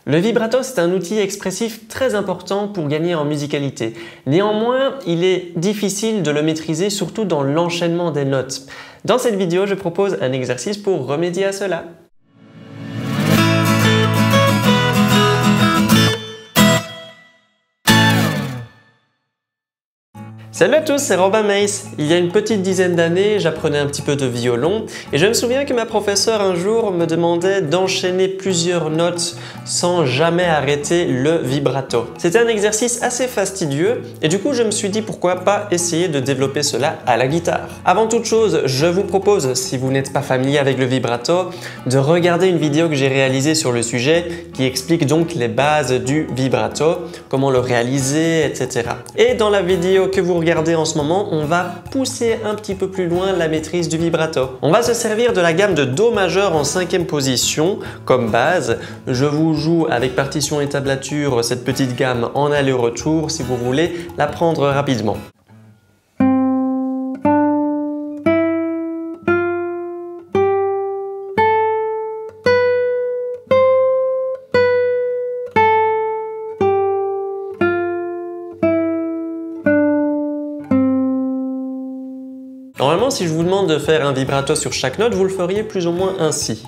Le vibrato, c'est un outil expressif très important pour gagner en musicalité. Néanmoins, il est difficile de le maîtriser, surtout dans l'enchaînement des notes. Dans cette vidéo, je propose un exercice pour remédier à cela. Salut à tous, c'est Robin Mace. Il y a une petite dizaine d'années, j'apprenais un petit peu de violon et je me souviens que ma professeure un jour me demandait d'enchaîner plusieurs notes sans jamais arrêter le vibrato. C'était un exercice assez fastidieux et du coup je me suis dit pourquoi pas essayer de développer cela à la guitare. Avant toute chose, je vous propose, si vous n'êtes pas familier avec le vibrato, de regarder une vidéo que j'ai réalisée sur le sujet qui explique donc les bases du vibrato, comment le réaliser, etc. Et dans la vidéo que vous regardez en ce moment, on va pousser un petit peu plus loin la maîtrise du vibrato. On va se servir de la gamme de Do majeur en 5e position comme base. Je vous joue avec partition et tablature cette petite gamme en aller-retour si vous voulez l'apprendre rapidement. Normalement, si je vous demande de faire un vibrato sur chaque note, vous le feriez plus ou moins ainsi.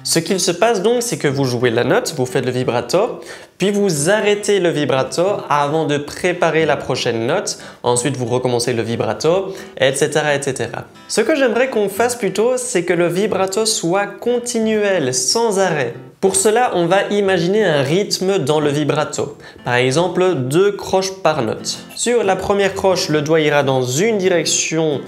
Ce qu'il se passe donc, c'est que vous jouez la note, vous faites le vibrato, puis vous arrêtez le vibrato avant de préparer la prochaine note, ensuite vous recommencez le vibrato, etc. etc. Ce que j'aimerais qu'on fasse plutôt, c'est que le vibrato soit continuel, sans arrêt. Pour cela, on va imaginer un rythme dans le vibrato. Par exemple, 2 croches par note. Sur la première croche, le doigt ira dans une direction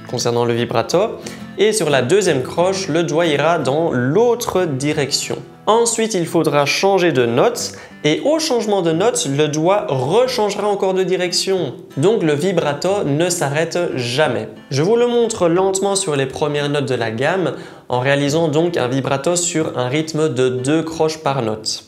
concernant le vibrato, et sur la deuxième croche, le doigt ira dans l'autre direction. Ensuite, il faudra changer de note et au changement de note, le doigt rechangera encore de direction. Donc le vibrato ne s'arrête jamais. Je vous le montre lentement sur les premières notes de la gamme en réalisant donc un vibrato sur un rythme de 2 croches par note.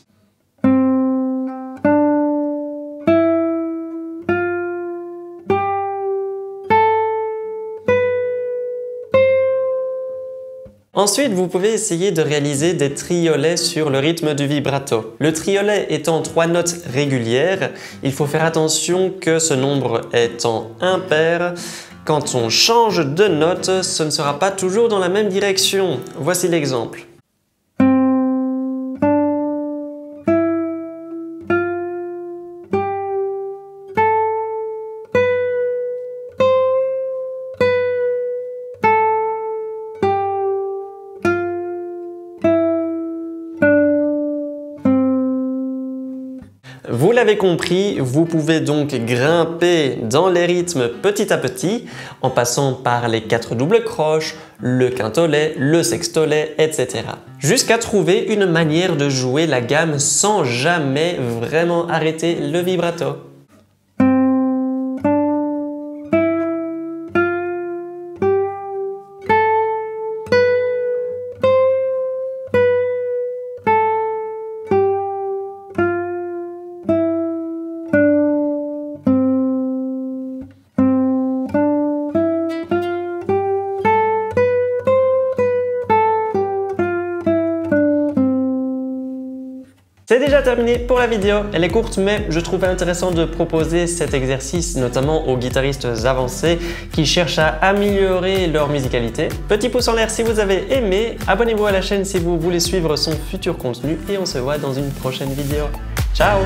Ensuite, vous pouvez essayer de réaliser des triolets sur le rythme du vibrato. Le triolet étant 3 notes régulières, il faut faire attention que ce nombre étant impair, quand on change de note, ce ne sera pas toujours dans la même direction. Voici l'exemple. Vous l'avez compris, vous pouvez donc grimper dans les rythmes petit à petit en passant par les 4 doubles croches, le quintolet, le sextolet, etc. Jusqu'à trouver une manière de jouer la gamme sans jamais vraiment arrêter le vibrato. C'est déjà terminé pour la vidéo, elle est courte mais je trouvais intéressant de proposer cet exercice notamment aux guitaristes avancés qui cherchent à améliorer leur musicalité. Petit pouce en l'air si vous avez aimé, abonnez-vous à la chaîne si vous voulez suivre son futur contenu et on se voit dans une prochaine vidéo. Ciao!